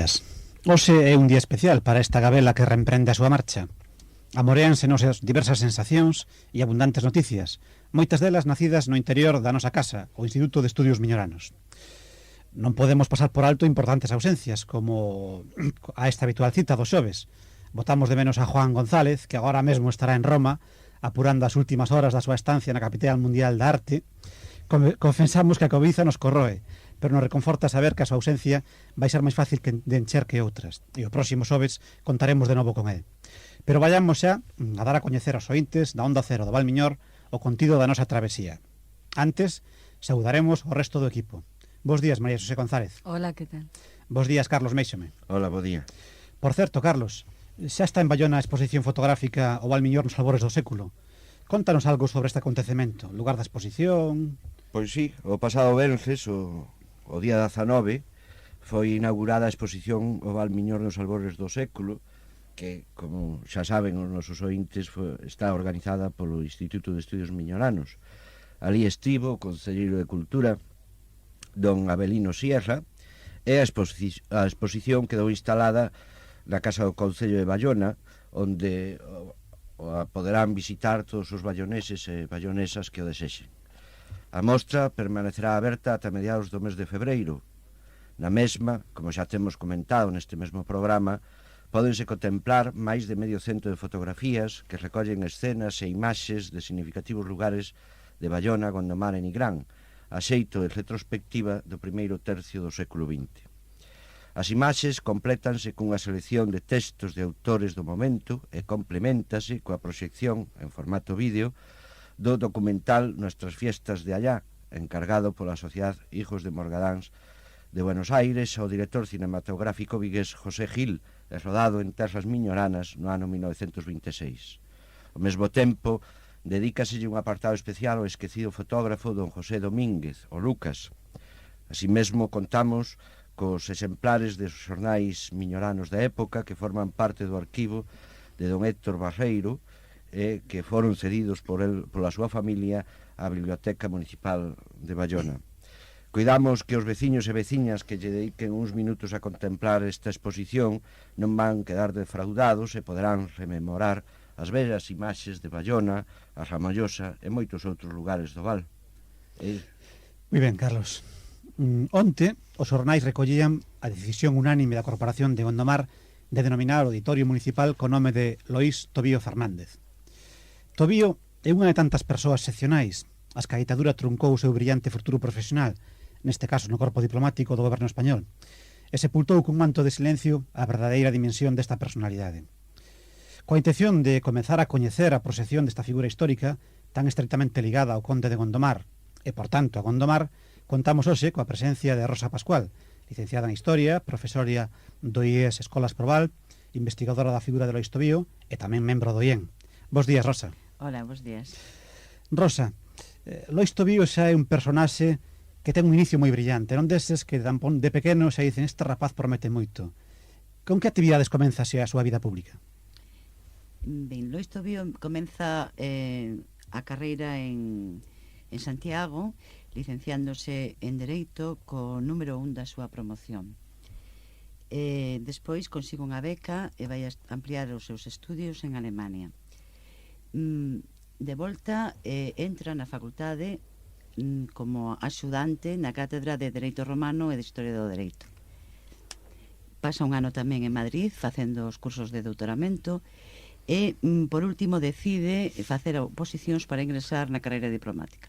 días. Hoxe é un día especial para esta gabela que reemprende a súa marcha. Amoréanse nos diversas sensacións e abundantes noticias, moitas delas nacidas no interior da nosa casa, o Instituto de Estudios Miñoranos. Non podemos pasar por alto importantes ausencias, como a esta habitual cita dos xoves. Botamos de menos a Juan González, que agora mesmo estará en Roma, apurando as últimas horas da súa estancia na capital mundial da arte. Confesamos que a cobiza nos corroe, pero nos reconforta saber que a súa ausencia vai ser máis fácil de encher que outras, e o próximo xoves contaremos de novo con ele. Pero vayamos xa a dar a coñecer aos ointes da Onda Cero do Valmiñor o contido da nosa travesía. Antes, saudaremos o resto do equipo. Bos días, María Xosé González. Hola, que tal? Bos días, Carlos Méixome. Hola, bo día. Por certo, Carlos, xa está en Baiona a exposición fotográfica O Valmiñor nos albores do século. Contanos algo sobre este acontecemento, lugar da exposición... Pois sí, o pasado vences, o día 19, foi inaugurada a exposición O Valmiñor nos albores do século, que, como xa saben os nosos ointes, está organizada polo Instituto de Estudios Miñoranos. Ali estivo o Concelleiro de Cultura, don Abelino Sierra, e a exposición quedou instalada na Casa do Concello de Baiona, onde poderán visitar todos os baioneses e baionesas que o desexen. A mostra permanecerá aberta ata mediados do mes de febreiro. Na mesma, como xa temos comentado neste mesmo programa, pódense contemplar máis de medio cento de fotografías que recollen escenas e imaxes de significativos lugares de Baiona, Gondomar e Nigrán, a xeito de retrospectiva do primeiro tercio do século XX. As imaxes complétanse cunha selección de textos de autores do momento e complementase coa proxección en formato vídeo do documental Nuestras fiestas de allá, encargado pola Sociedad Hijos de Morgadáns de Buenos Aires ao director cinematográfico vigués José Gil, e rodado en terras miñoranas no ano 1926. Ao mesmo tempo, dedícaselle un apartado especial ao esquecido fotógrafo don José Domínguez, o Lucas. Así mesmo contamos cos exemplares dos xornais miñoranos da época que forman parte do arquivo de don Héctor Barreiro, que foron cedidos pola súa familia á Biblioteca Municipal de Baiona. Cuidamos que os veciños e veciñas que lle dediquen uns minutos a contemplar esta exposición non van quedar defraudados e poderán rememorar as bellas imaxes de Baiona, a Ramallosa e moitos outros lugares do Val. Moi ben, Carlos. Onte, os xornais recollían a decisión unánime da Corporación de Gondomar de denominar o auditorio municipal co nome de Loís Tobío Fernández. Tobío é unha de tantas persoas excepcionais as que a ditadura truncou o seu brillante futuro profesional, neste caso no corpo diplomático do goberno español, e sepultou cun manto de silencio a verdadeira dimensión desta personalidade. Coa intención de comezar a coñecer a proxección desta figura histórica tan estreitamente ligada ao conde de Gondomar e, por tanto, a Gondomar, contamos hoxe coa presencia de Rosa Pascual, licenciada en Historia, profesora do IES Escolas Proval, investigadora da figura de Loís Tobío e tamén membro do IEN. Bos días, Rosa. Hola, bos días. Rosa, Loís Tobío xa é un personaxe que ten un inicio moi brillante, non deses que de pequeno xa dicen este rapaz promete moito. Con que actividades comeza a súa vida pública? Ben, Loís Tobío comeza a carreira en Santiago, licenciándose en Dereito co número 1 da súa promoción. Despois consigo unha beca e vai a ampliar os seus estudios en Alemania. De volta entra na facultade como axudante na cátedra de Dereito Romano e de Historia do Dereito. Pasa un ano tamén en Madrid facendo os cursos de doutoramento e, por último, decide facer oposicións para ingresar na carreira diplomática,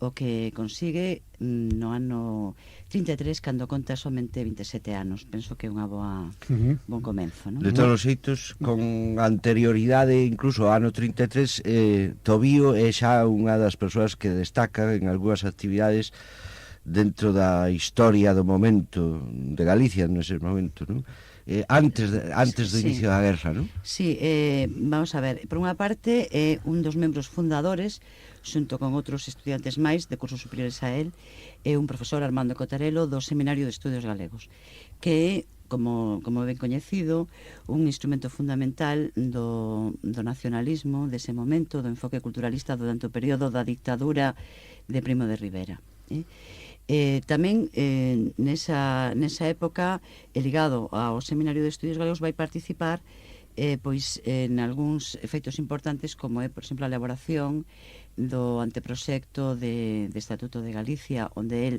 o que consigue no ano 33, cando conta somente 27 anos. Penso que é unha bon comenzo, non? De todos os xeitos, con anterioridade incluso ao ano 33, Tobío é xa unha das persoas que destaca en algunhas actividades dentro da historia do momento de Galicia nese momento, non? Antes do inicio da guerra, non? Sí, vamos a ver, por unha parte é un dos membros fundadores, xunto con outros estudiantes máis de cursos superiores a él, é un profesor, Armando Cotarelo, do Seminario de Estudios Galegos, que é, como ben coñecido, un instrumento fundamental do nacionalismo dese momento, do enfoque culturalista durante o período da dictadura de Primo de Rivera. Tamén nesa época, ligado ao Seminario de Estudios Galegos, vai participar pois en algúns efeitos importantes, como é, por exemplo, a elaboración do anteproxecto de Estatuto de Galicia, onde el,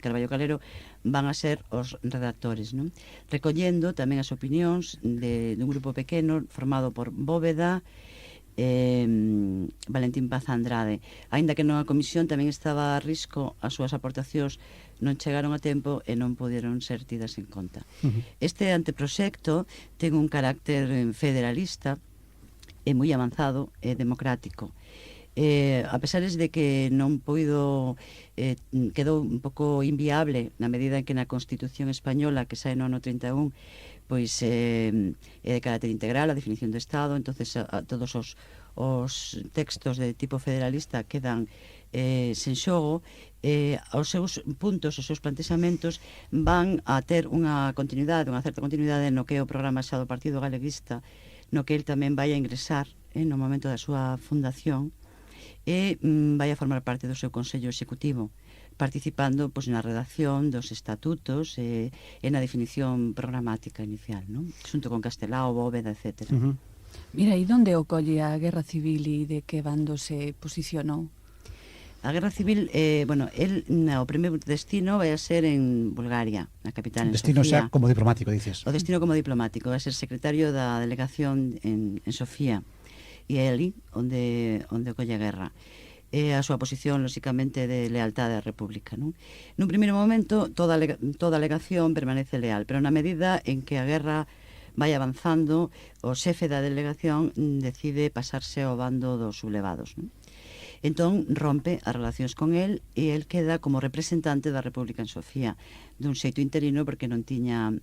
Carballo Calero, van a ser os redactores, non? Recollendo tamén as opinións dun grupo pequeno formado por Bóveda, Valentín Paz Andrade. Aínda que na comisión tamén estaba a risco, as súas aportacións non chegaron a tempo e non puderon ser tidas en conta. Este anteproxecto ten un carácter federalista e moi avanzado e democrático. A pesar de que non puido, quedou un pouco inviable na medida en que na Constitución española, que sae no ano 31, pois é de carácter integral a definición do Estado, entonces todos os textos de tipo federalista quedan sen xogo. Os seus puntos, os seus plantexamentos van a ter unha continuidade, unha certa continuidade no que é o programa xa do Partido Galeguista, no que el tamén vai a ingresar no momento da súa fundación, e vai a formar parte do seu Consello Executivo, participando pois, na redacción dos estatutos e na definición programática inicial, non? Xunto con Castelao, Bóveda, etc. Mira, e onde ocolle a Guerra Civil e de que bando se posicionou? A Guerra Civil, bueno, o primeiro destino vai a ser en Bulgaria, na capital, en destino Sofía. xa como diplomático, dices. O destino como diplomático, vai a ser secretario da delegación en Sofía. E é ali onde ocolle a guerra. A súa posición, lóxicamente, de lealtade á República, non? Nun primeiro momento, toda a alegación permanece leal, pero na medida en que a guerra vai avanzando, o xefe da delegación decide pasarse ao bando dos sublevados, non? Entón, rompe as relacións con el e el queda como representante da República en Sofía, dun xeito interino, porque non tiña,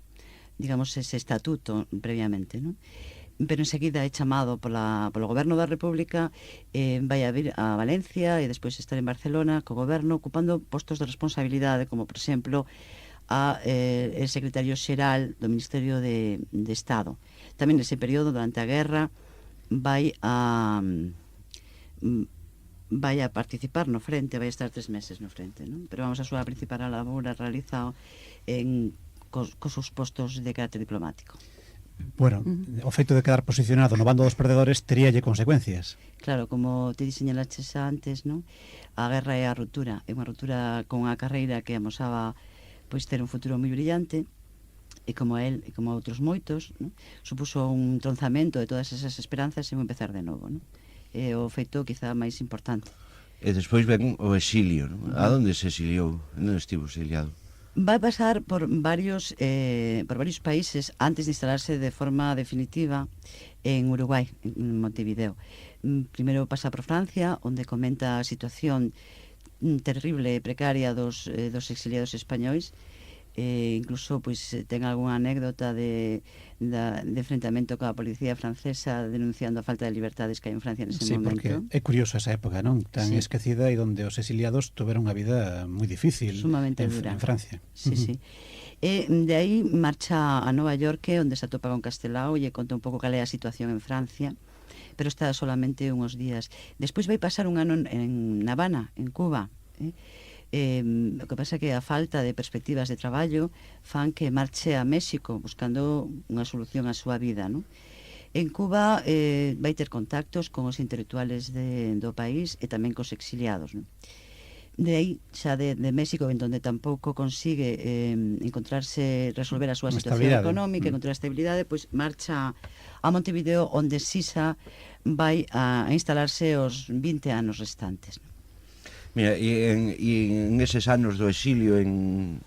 digamos, ese estatuto previamente, non? Pero enseguida é chamado polo goberno da República, vai a vir a Valencia e despois estar en Barcelona co goberno ocupando postos de responsabilidade, como por exemplo el secretario xeral do Ministerio de Estado. Tamén nese período, durante a guerra, vai a participar no frente, vai a estar 3 meses no frente, non? Pero vamos, a súa principal labor a realizar cos seus postos de carácter diplomático. Bueno, o feito de quedar posicionado no bando dos perdedores teríalle consecuencias. Claro, como te diseñalaches antes, non? A guerra é a ruptura, é unha ruptura con unha carreira que amosaba pois ter un futuro moi brillante, e como el e como outros moitos, non? Supuso un tronzamento de todas esas esperanzas e un empezar de novo, non? É o feito quizá máis importante. E despois ven o exilio, non? A onde se exiliou? Non estivo exiliado? Vai pasar por varios países antes de instalarse de forma definitiva en Uruguai, en Montevideo. Primeiro pasa por Francia, onde comenta a situación terrible e precaria dos exiliados españois. Incluso pois ten algunha anécdota de enfrentamento coa policía francesa denunciando a falta de libertades que hai en Francia nese momento. Sí, porque é curioso esa época, non? Tan esquecida e onde os exiliados tuveron unha vida moi difícil, sumamente dura en Francia. Sí, sí. E de aí marcha a Nova York, onde se atopa con Castelao e conta un pouco cal é a situación en Francia, pero está solamente uns días. Despois vai pasar un ano en Habana, en Cuba, o que pasa é que a falta de perspectivas de traballo fan que marche a México buscando unha solución á súa vida, non? En Cuba vai ter contactos con os intelectuales do país e tamén cos exiliados, non? De aí, xa de México, en donde tampouco consigue resolver a súa situación económica, encontrar estabilidade, pois marcha a Montevideo, onde Sisa vai a instalarse os 20 anos restantes, non? Mira, e en eses anos do exilio en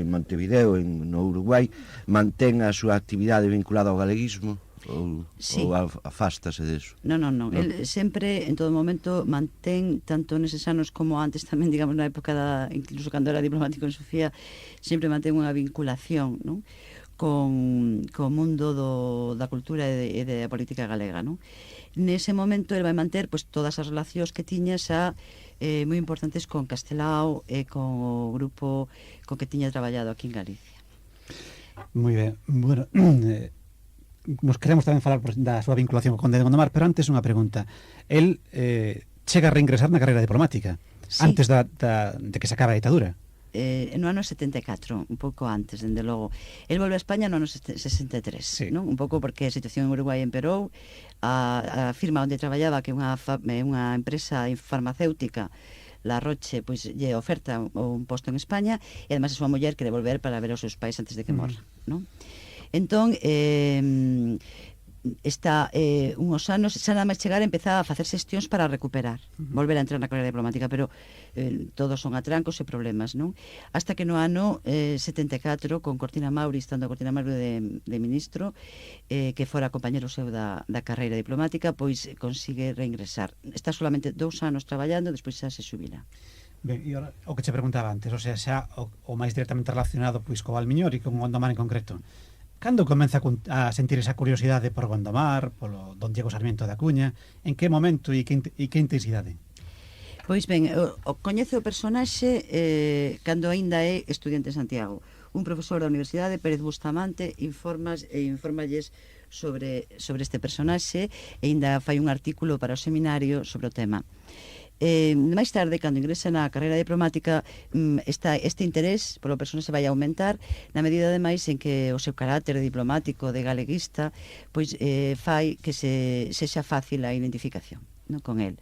Montevideo, no Uruguai, mantén a súa actividade vinculada ao galeguismo? Ou afástase deso? Non. El sempre, en todo momento, mantén, tanto neses anos como antes tamén, digamos, na época incluso cando era diplomático en Sofía, sempre mantén unha vinculación, non? Con o mundo da cultura e da política galega, non? Nese momento ele vai manter pois todas as relacións que tiña xa moi importantes con Castelao e con o grupo co que tiña traballado aquí en Galicia. Moi ben. Bueno, nos queremos tamén falar da súa vinculación co Conde de Gondomar, pero antes unha pregunta. El chega a reingresar na carreira diplomática antes de que se acabe a ditadura. no ano 74, un pouco antes, dende logo. El volve a España no ano 63, sí. non? Un pouco porque a situación en Uruguai emperou, a firma onde traballaba, que é unha empresa farmacéutica, La Roche, pois lle oferta un posto en España, e ademais a súa muller quere volver para ver os seus pais antes de que morra, non? Entón, está uns anos, xa nada máis chegar, empeza a facer xestións para recuperar, volver a entrar na carreira diplomática, pero todos son atrancos e problemas, non? Hasta que no ano 74, con Cortina Mauri, estando Cortina Mauri de ministro, que fora compañero seu da carreira diplomática, pois consigue reingresar. Está solamente 2 anos traballando, despois xa se xubila. Ben, e ora, o que che preguntaba antes, o sea, xa o máis directamente relacionado pois co Valmiñor e con Gondomar en concreto. Cando comeza a sentir esa curiosidade por Gondomar, polo don Diego Sarmiento da Cuña? En que momento e que intensidade? Pois ben, o coñece o personaxe cando aínda é estudiante en Santiago. Un profesor da Universidade, Pérez Bustamante, informalles sobre este personaxe e aínda fai un artículo para o seminario sobre o tema. Máis tarde, cando ingresa na carreira diplomática, este interés polo personaxe vai aumentar na medida ademais en que o seu carácter diplomático de galeguista pois fai que sexa fácil a identificación, non, con el.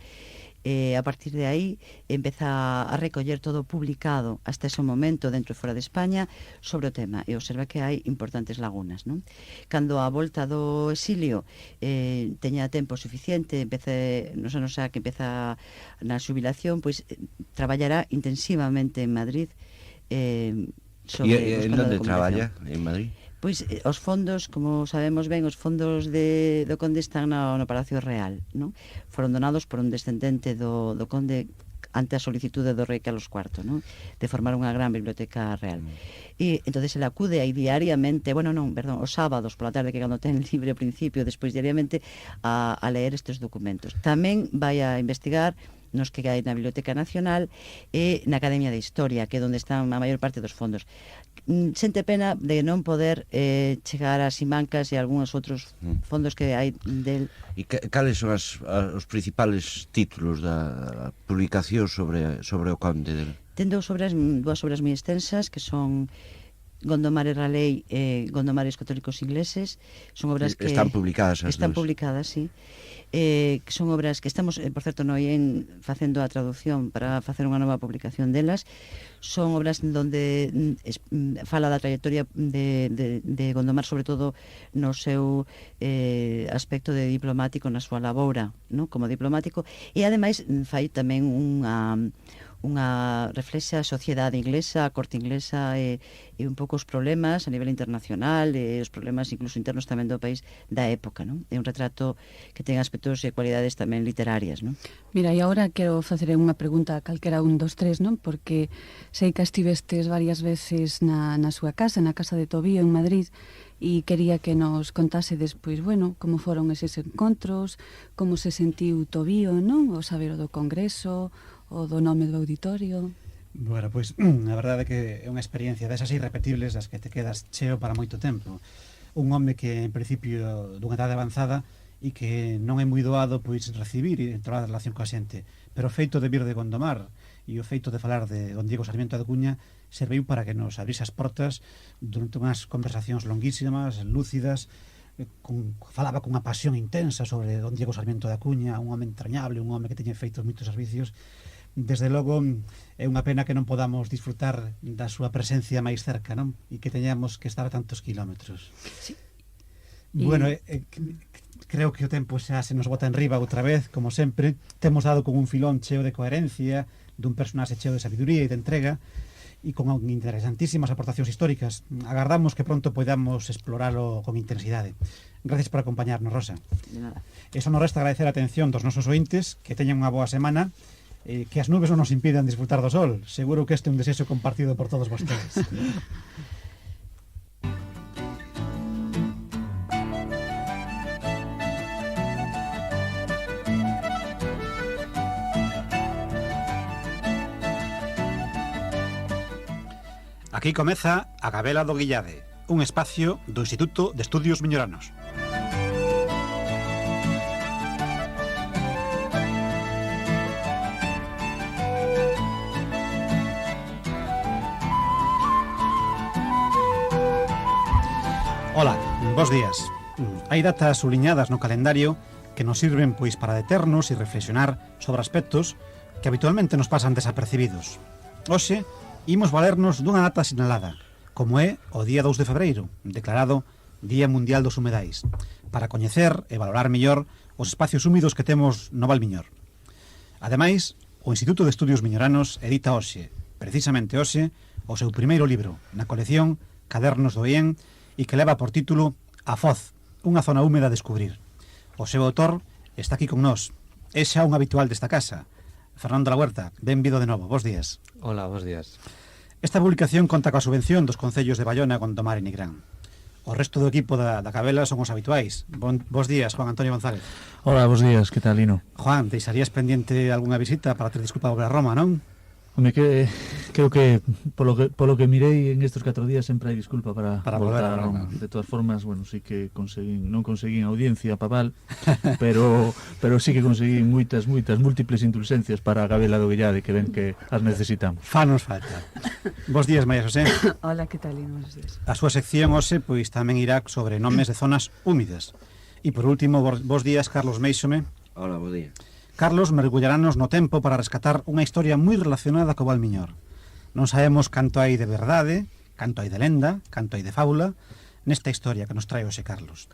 A partir de aí empeza a recoller todo publicado hasta ese momento dentro e fora de España sobre o tema e observa que hai importantes lagunas, non? Cando a volta do exilio teña tempo suficiente, nos anos xa que empeza na xubilación, pois traballará intensivamente en Madrid sobre en onde traballa? En Madrid? Pois os fondos, como sabemos ben, os fondos do Conde están no Palacio Real, non? Foron donados por un descendente do Conde ante a solicitude do rei Carlos IV, non? De formar unha gran biblioteca real. E entonces ele acude aí diariamente, os sábados pola tarde, que cando ten libre ao principio, despois diariamente a ler estes documentos. Tamén vai a investigar nos que hai na Biblioteca Nacional e na Academia de Historia, que é onde están a maior parte dos fondos. Sente pena de non poder chegar a Simancas e algúns outros fondos que hai del. E cales son os principales títulos da publicación sobre o conde del? Ten dúas obras moi extensas que son Gondomar e Raleigh e Gondomar e os católicos ingleses. Son obras que están publicadas as están dúas. publicadas, sí. Que son obras que estamos, por certo, no IEN facendo a traducción para facer unha nova publicación delas. Son obras donde fala da trayectoria de Gondomar, sobre todo no seu aspecto de diplomático, na súa laboura, no? Como diplomático, e ademais fai tamén unha reflexa a sociedade inglesa, a corte inglesa e un pouco os problemas a nivel internacional e os problemas incluso internos tamén do país da época, non? É un retrato que ten aspectos e cualidades tamén literarias, non? Mira, e agora quero facer unha pregunta a calquera un dos tres, non? Porque sei que estivestes varias veces na súa casa, na casa de Tobío en Madrid, e quería que nos contase despois, como foron eses encontros, como se sentiu Tobío, non? O saber o do congreso, o do nome do auditorio. Bueno, pois, a verdade é que é unha experiencia desas irrepetibles das que te quedas cheo para moito tempo. Un home que, en principio, dunha idade avanzada e que non é moi doado pois recibir e entrar na relación coa xente, pero o feito de vir de Gondomar e o feito de falar de don Diego Sarmiento da Cuña serviu para que nos abrise as portas durante unhas conversacións longuísimas, lúcidas, falaba con unha pasión intensa sobre don Diego Sarmiento da Cuña, un home entrañable, un home que teña feito moitos servicios. Desde logo é unha pena que non podamos disfrutar da súa presencia máis cerca, non? E que teñamos que estar a tantos kilómetros. Sí. Bueno, creo que o tempo xa se nos bota en riba outra vez, como sempre. Temos dado con un filón cheo de coherencia, dun personaxe cheo de sabiduría e de entrega, e con interesantísimas aportacións históricas. Agardamos que pronto podamos exploralo con intensidade. Gracias por acompañarnos, Rosa. De nada. E só nos resta agradecer a atención dos nosos ointes, que teñan unha boa semana, que as nubes non nos impidan disfrutar do sol. Seguro que este é un desexo compartido por todos vostedes. Aquí comeza a Gabela do Guillade, un espacio do Instituto de Estudios Miñoranos. Ola, bos días. Hai datas suliñadas no calendario que nos sirven pois para deternos e reflexionar sobre aspectos que habitualmente nos pasan desapercibidos. Hoxe, imos valernos dunha data sinalada, como é o día 2 de febreiro, declarado Día Mundial dos Humedais, para coñecer e valorar mellor os espacios húmidos que temos no Valmiñor. Ademais, o Instituto de Estudios Miñoranos edita hoxe, precisamente hoxe, o seu primeiro libro, na colección Cadernos do IEN, e que leva por título A Foz, unha zona húmeda a descubrir. O seu autor está aquí con nós. É xa un habitual desta casa. Fernando La Huerta, benvido de novo. Bos días. Hola, bos días. Esta publicación conta coa subvención dos concellos de Bayona, Gondomar e Nigrán. O resto do equipo da Cabela son os habituais. Bos días, Juan Antonio González. Hola, bos días, que tal, Lino? Juan, deixarías pendiente algunha visita para ter disculpa volver a Roma, non? Home, creo que polo que mirei en estes 4 días sempre hai disculpa para volver a Roma. De todas formas, bueno, sí que non conseguín audiencia papal, pero sí que conseguín moitas múltiples indulgencias para a Gabela do Guillade, que ven que as necesitamos. Fanos falta. Bos días, María José. Hola, que tal, Lino? Bos días. A súa sección hoxe pois tamén irá sobre nomes de zonas húmidas. E por último, bos días, Carlos Meixome. Hola, bo día. Carlos mergullarános no tempo para rescatar unha historia moi relacionada co Valmiñor. Non sabemos canto hai de verdade, canto hai de lenda, canto hai de fábula, nesta historia que nos trae hoxe Carlos.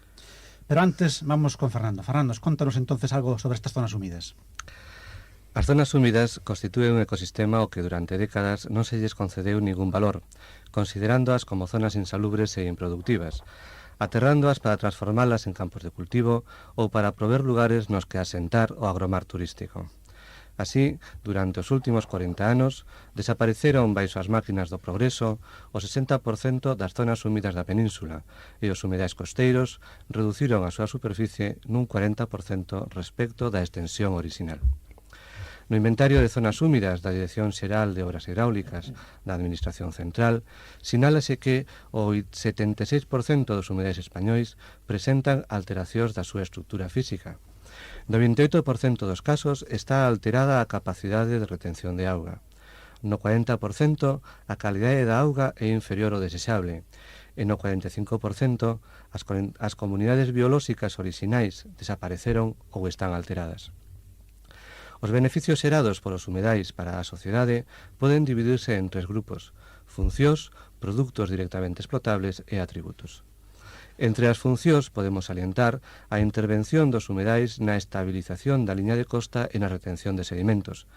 Pero antes vamos con Fernando. Fernando, contanos entonces algo sobre estas zonas húmidas. As zonas húmidas constitúen un ecosistema ao que durante décadas non se lles concedeu ningún valor, considerándoas como zonas insalubres e improductivas, aterrándoas para transformalas en campos de cultivo ou para prover lugares nos que asentar o agromar turístico. Así, durante os últimos 40 anos, desapareceron baixo as máquinas do progreso o 60% das zonas húmidas da península e os humedais costeiros reduciron a súa superficie nun 40% respecto da extensión orixinal. No inventario de zonas húmidas da Dirección Xeral de Obras Hidráulicas da Administración Central, sinálase que o 76% dos humedais españois presentan alteracións da súa estrutura física. No 28% dos casos está alterada a capacidade de retención de auga. No 40% a calidade da auga é inferior ao desexable. E no 45% as comunidades biolóxicas orixinais desapareceron ou están alteradas. Os beneficios xerados polos humedais para a sociedade poden dividirse en 3 grupos: funcións, produtos directamente explotables e atributos. Entre as funcións podemos salientar a intervención dos humedais na estabilización da liña de costa e na retención de sedimentos,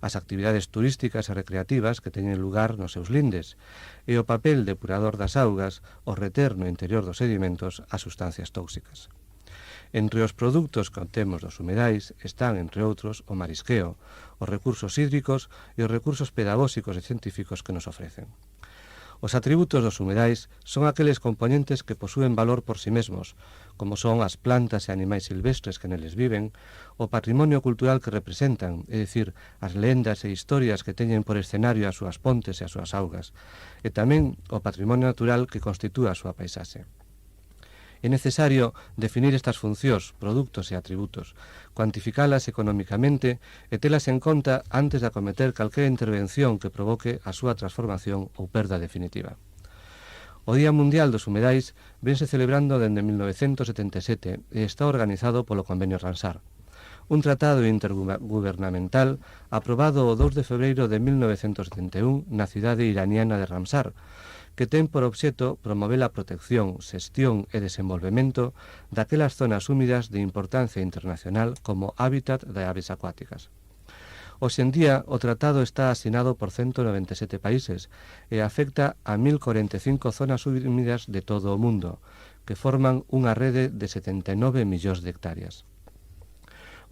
as actividades turísticas e recreativas que teñen lugar nos seus lindes e o papel depurador das augas ao reter no interior dos sedimentos as sustancias tóxicas. Entre os produtos que obtemos dos humedais están, entre outros, o marisqueo, os recursos hídricos e os recursos pedagóxicos e científicos que nos ofrecen. Os atributos dos humedais son aqueles componentes que posúen valor por si mesmos, como son as plantas e animais silvestres que neles viven, o patrimonio cultural que representan, é dicir, as lendas e historias que teñen por escenario as súas pontes e as súas augas, e tamén o patrimonio natural que constitúa a súa paisaxe. É necesario definir estas funcións, produtos e atributos, cuantificalas económicamente e telas en conta antes de acometer calquera intervención que provoque a súa transformación ou perda definitiva. O Día Mundial dos Humedais vense celebrando dende 1977 e está organizado polo Convenio Ramsar, un tratado intergubernamental aprobado o 2 de febreiro de 1971 na cidade iraniana de Ramsar, que ten por obxeto promover a protección, xestión e desenvolvemento daquelas zonas húmidas de importancia internacional como hábitat de aves acuáticas. Hoxe en día, o tratado está asinado por 197 países e afecta a 1045 zonas húmidas de todo o mundo, que forman unha rede de 79 millóns de hectáreas.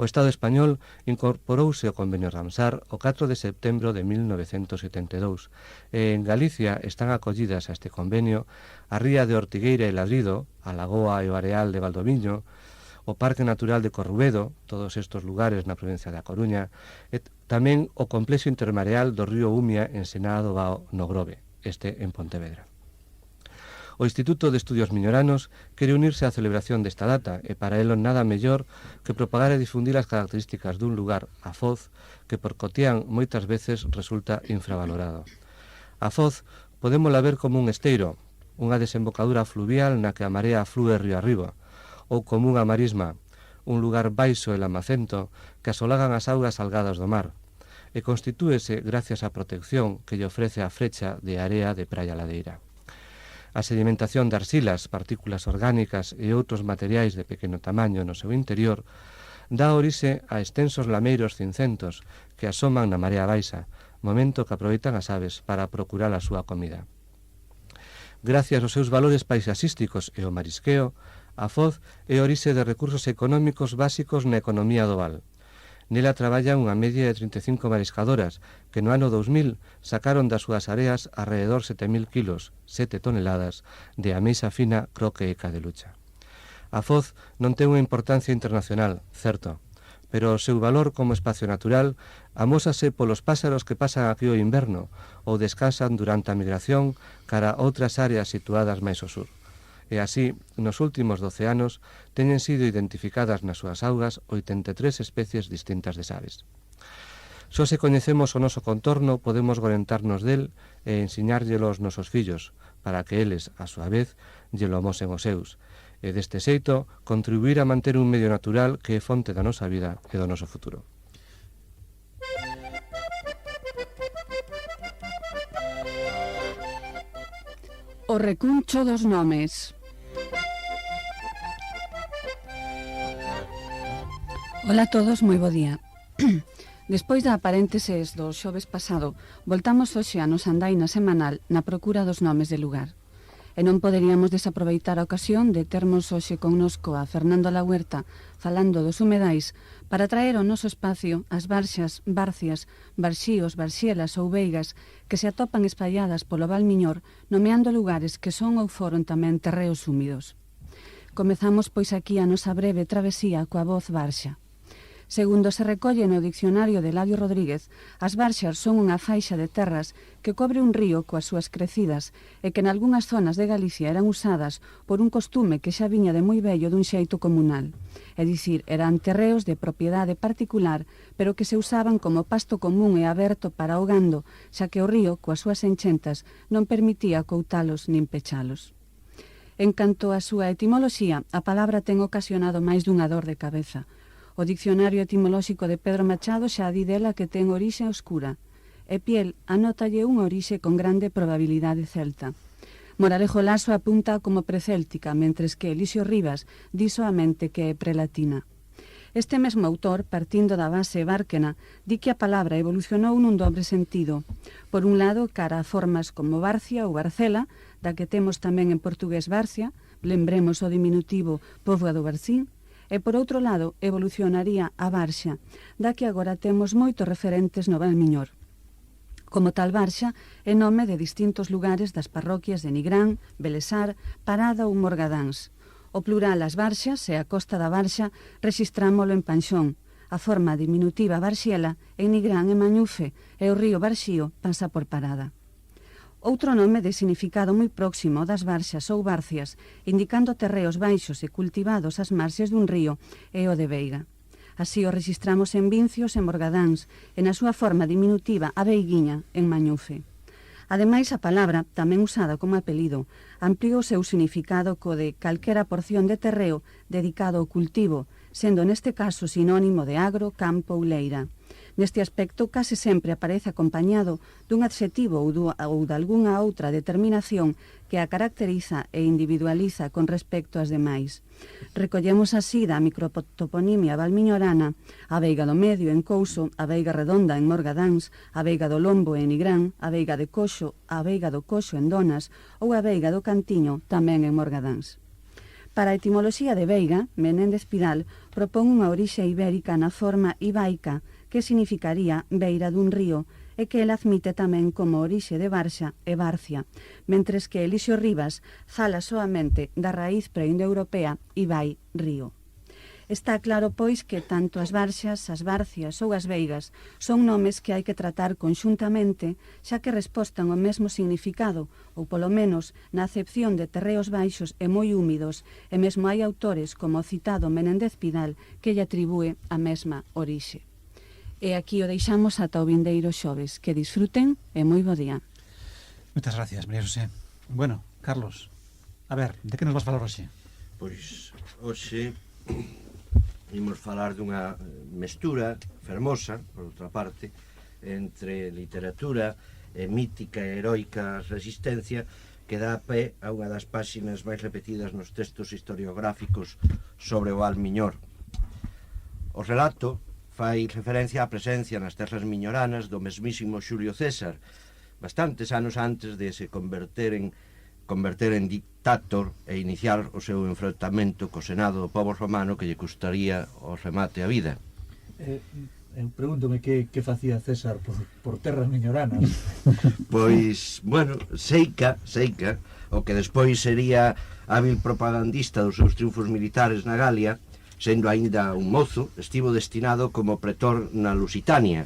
O Estado español incorporouse ao Convenio Ramsar o 4 de setembro de 1972 e en Galicia están acollidas a este convenio a ría de Ortigueira e Ladrido, a lagoa e o areal de Valdoviño, o Parque Natural de Corrubedo, todos estes lugares na provincia da Coruña, e tamén o complexo intermareal do río Umia en Senado Bao no Grove, este en Pontevedra. O Instituto de Estudios Miñoranos quere unirse á celebración desta data e para elo nada mellor que propagar e difundir as características dun lugar, a Foz, que por Cotián moitas veces resulta infravalorado. A Foz podémola ver como un esteiro unha desembocadura fluvial na que a marea flúe río arriba, ou como unha marisma, un lugar baixo e lamacento que asolagan as augas salgadas do mar, e constitúese gracias á protección que lle ofrece a frecha de area de praia ladeira. A sedimentación de arsilas, partículas orgánicas e outros materiais de pequeno tamaño no seu interior dá orixe a extensos lameiros cincentos que asoman na marea baixa, momento que aproveitan as aves para procurar a súa comida. Gracias aos seus valores paisaxísticos e ao marisqueo, a Foz é orixe de recursos económicos básicos na economía do val. Nela traballan unha media de 35 mariscadoras que no ano 2000 sacaron das súas areas alrededor 7.000 kilos, 7 toneladas, de ameixa fina, croque e cadelucha. A Foz non ten unha importancia internacional, certo, pero o seu valor como espacio natural amósase polos pásaros que pasan aquí o inverno ou descansan durante a migración cara a outras áreas situadas máis ao sur. E así, nos últimos 12 anos, teñen sido identificadas nas súas augas 83 especies distintas de aves. Só se coñecemos o noso contorno, podemos orientarnos del e ensiñárllelo aos nosos fillos, para que eles, a súa vez, llelo amosen os seus, e deste xeito, contribuir a manter un medio natural que é fonte da nosa vida e do noso futuro. O recuncho dos nomes. Ola a todos, moi bo día. Despois da parénteses do xoves pasado, voltamos hoxe a nosa andaina semanal na procura dos nomes de lugar. E non poderíamos desaproveitar a ocasión de termos hoxe connosco a Fernando La Huerta falando dos humedais para traer ao noso espacio as barxas, barcias, barxíos, barxielas ou veigas que se atopan espalladas polo Val Miñor, nomeando lugares que son ou foron tamén terreos húmidos. Comezamos pois aquí a nosa breve travesía coa voz barxa. Segundo se recolle no dicionario de Eladio Rodríguez, as barxas son unha faixa de terras que cobre un río coas súas crecidas e que en algunhas zonas de Galicia eran usadas por un costume que xa viña de moi vello dun xeito comunal. É dicir, eran terreos de propiedade particular, pero que se usaban como pasto común e aberto para o gando, xa que o río, coas súas enchentas, non permitía coutalos nin pechalos. En canto á súa etimoloxía, a palabra ten ocasionado máis dunha dor de cabeza. O Dicionario Etimolóxico de Pedro Machado xa di dela que ten orixe oscura. E Piel anótalle unha orixe con grande probabilidade celta. Moralejo Laso apunta como precéltica, mentres que Elixio Rivas di soamente que é prelatina. Este mesmo autor, partindo da base bárquena, di que a palabra evolucionou nun dobre sentido. Por un lado, cara a formas como Barcia ou Barcela, da que temos tamén en portugués Barcia, lembremos o diminutivo Póvoa do Barcín, e por outro lado evolucionaría a Barxa, da que agora temos moitos referentes no Val Miñor. Como tal, Barxa é nome de distintos lugares das parroquias de Nigrán, Belesar, Parada ou Morgadáns. O plural as Barxas e a Costa da Barxa rexistrámolo en Panxón, a forma diminutiva Barxiela en Nigrán e Mañufe e o río Barxío pasa por Parada. Outro nome de significado moi próximo das barxas ou barcias, indicando terreos baixos e cultivados ás marxes dun río, é o de Veiga. Así o registramos en Vincios e Morgadáns, e na súa forma diminutiva a Veiguiña, en Mañufe. Ademais, a palabra, tamén usada como apelido, ampliou o seu significado co de calquera porción de terreo dedicado ao cultivo, sendo neste caso sinónimo de agro, campo ou leira. Neste aspecto, case sempre aparece acompañado dun adxetivo ou de algunha outra determinación que a caracteriza e individualiza con respecto ás demais. Recollemos así da microtoponimia valmiñorana a Veiga do Medio en Couso, a Veiga Redonda en Morgadáns, a Veiga do Lombo en Nigrán, a Veiga de Coxo, a Veiga do Coxo en Donas ou a Veiga do Cantiño tamén en Morgadáns. Para a etimoloxía de Veiga, Menéndez Pidal propón unha orixe ibérica na forma ibaica, que significaría beira dun río, e que el admite tamén como orixe de Barxa e Barcia, mentres que Elixio Rivas fala soamente da raíz preindoeuropea ibai, río. Está claro, pois, que tanto as barxas, as barcias ou as veigas son nomes que hai que tratar conxuntamente, xa que respostan ao mesmo significado, ou polo menos na acepción de terreos baixos e moi húmidos, e mesmo hai autores como o citado Menéndez Pidal que lle atribúe a mesma orixe. E aquí o deixamos ata o vindeiro xoves. Que disfruten e moi bo día. Moitas gracias, María José. Bueno, Carlos, a ver, de que nos vas falar hoxe? Pois, hoxe imos falar dunha mestura fermosa, por outra parte, entre literatura e mítica e heroica resistencia que dá pé a unha das páxinas máis repetidas nos textos historiográficos sobre o Val Miñor. O relato fai referencia á presencia nas terras miñoranas do mesmísimo Xulio César, bastantes anos antes de se converter en dictator e iniciar o seu enfrontamento co Senado do pobo romano que lle custaría o remate a vida. Eu pregúntome que facía César por terras miñoranas. Pois, bueno, seica, o que despois sería hábil propagandista dos seus triunfos militares na Galia, sendo aínda un mozo, estivo destinado como pretor na Lusitania.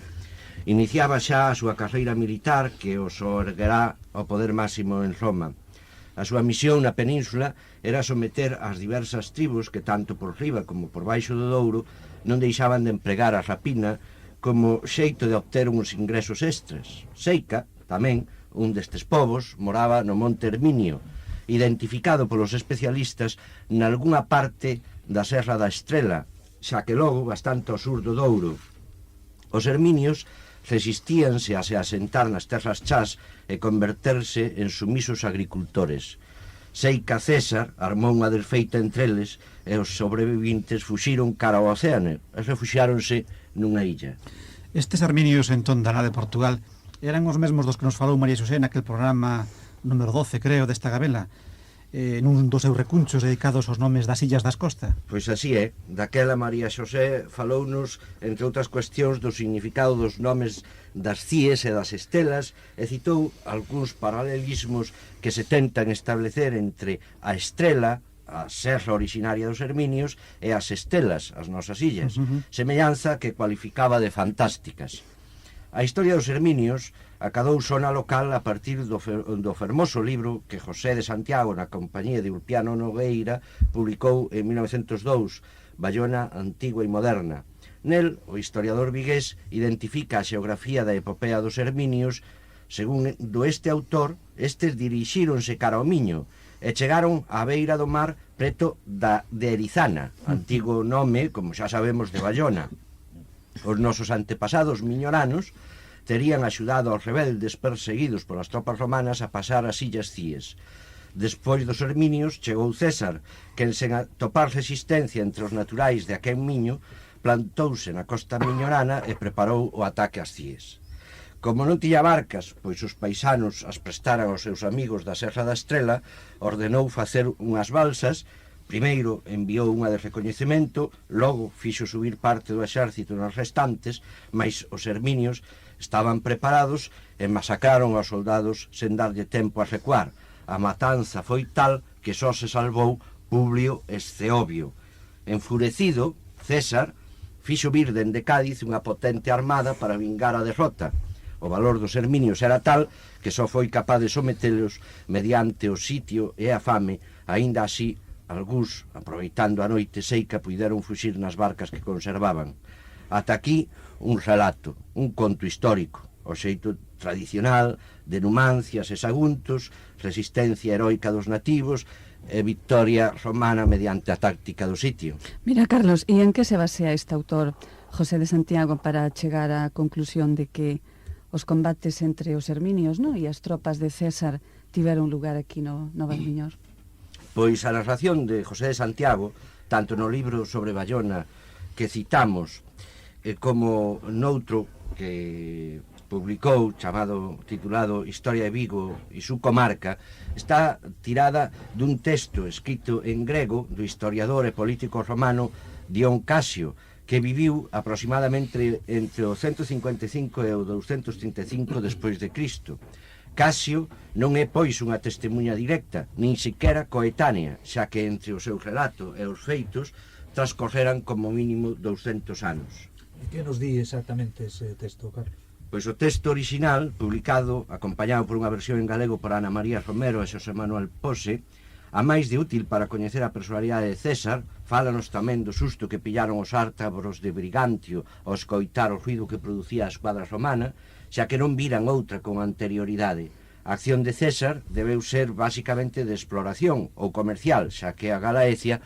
Iniciaba xa a súa carreira militar que o erguerá ao poder máximo en Roma. A súa misión na península era someter as diversas tribus que tanto por riba como por baixo do Douro non deixaban de empregar a rapina como xeito de obter uns ingresos extras. Seica, tamén, un destes povos, moraba no Monte Herminio, identificado polos especialistas nalgúna parte da Serra da Estrela, xa que logo bastante ao sur do Douro. Os herminios resistíanse a se asentar nas terras chás e converterse en sumisos agricultores. Seica César armou unha desfeita entre eles e os sobrevivintes fuxiron cara ao océano e refuxiáronse nunha illa. Estes arminios en Tondana de Portugal eran os mesmos dos que nos falou María Xosé naquel programa número 12, creo, desta gabela, nun dos seus recunchos dedicados aos nomes das illas das costas. Pois así é, daquela María Xosé falounos, entre outras cuestións, do significado dos nomes das cíes e das estelas e citou algúns paralelismos que se tentan establecer entre a estrela, a serra originaria dos Herminios, e as estelas, as nosas illas, semellanza que cualificaba de fantásticas. A historia dos Herminios acadou sona local a partir do fermoso libro que José de Santiago, na compañía de Ulpiano Nogueira, publicou en 1902, Bayona Antigua e Moderna. Nel, o historiador vigués identifica a xeografía da epopea dos Herminios. Según do este autor, estes dirixíronse cara ao Miño e chegaron á beira do mar preto de Erizana, antigo nome, como xa sabemos, de Bayona. Os nosos antepasados miñoranos terían axudado aos rebeldes perseguidos polas tropas romanas a pasar as illas Cíes. Despois dos Herminios chegou César, que sen atopar resistencia entre os naturais de aquel Miño, plantouse na costa miñorana e preparou o ataque ás Cíes. Como non tiña barcas, pois os paisanos as prestaran aos seus amigos da Serra da Estrela, ordenou facer unhas balsas. Primeiro enviou unha de recoñecemento, logo fixo subir parte do exército nas restantes, mas os herminios estaban preparados e masacraron aos soldados sen darlle tempo a recuar. A matanza foi tal que só se salvou Publio Esceobio. Enfurecido, César fixo vir dende Cádiz unha potente armada para vingar a derrota. O valor dos herminios era tal que só foi capaz de sometelos mediante o sitio e a fame. Aínda así, algúns, aproveitando a noite seica, puideron fuxir nas barcas que conservaban. Ata aquí un relato, un conto histórico, o xeito tradicional de Numancias e Saguntos, resistencia heroica dos nativos e victoria romana mediante a táctica do sitio. Mira, Carlos, e en que se basea este autor, José de Santiago, para chegar á conclusión de que os combates entre os herminios, no, e as tropas de César tiveron lugar aquí no Valmiñor? Pois a narración de José de Santiago, tanto no libro sobre Bayona que citamos, como noutro que publicou, titulado Historia de Vigo e su comarca, está tirada dun texto escrito en grego do historiador e político romano Dion Casio, que viviu aproximadamente entre o 155 e o 235 despois de Cristo. Casio non é, pois, unha testemunha directa, nin sequera coetánea, xa que entre o seu relato e os feitos transcorreran como mínimo 200 anos. E que nos di exactamente ese texto, Carlos? Pois o texto original, publicado, acompañado por unha versión en galego por Ana María Romero e Xosé Manuel Pose, a máis de útil para coñecer a personalidade de César, fálanos tamén do susto que pillaron os ártabros de Brigantio ao escoitar o ruido que producía a escuadra romana, xa que non viran outra con anterioridade. A acción de César debeu ser basicamente de exploración ou comercial, xa que a Galaecia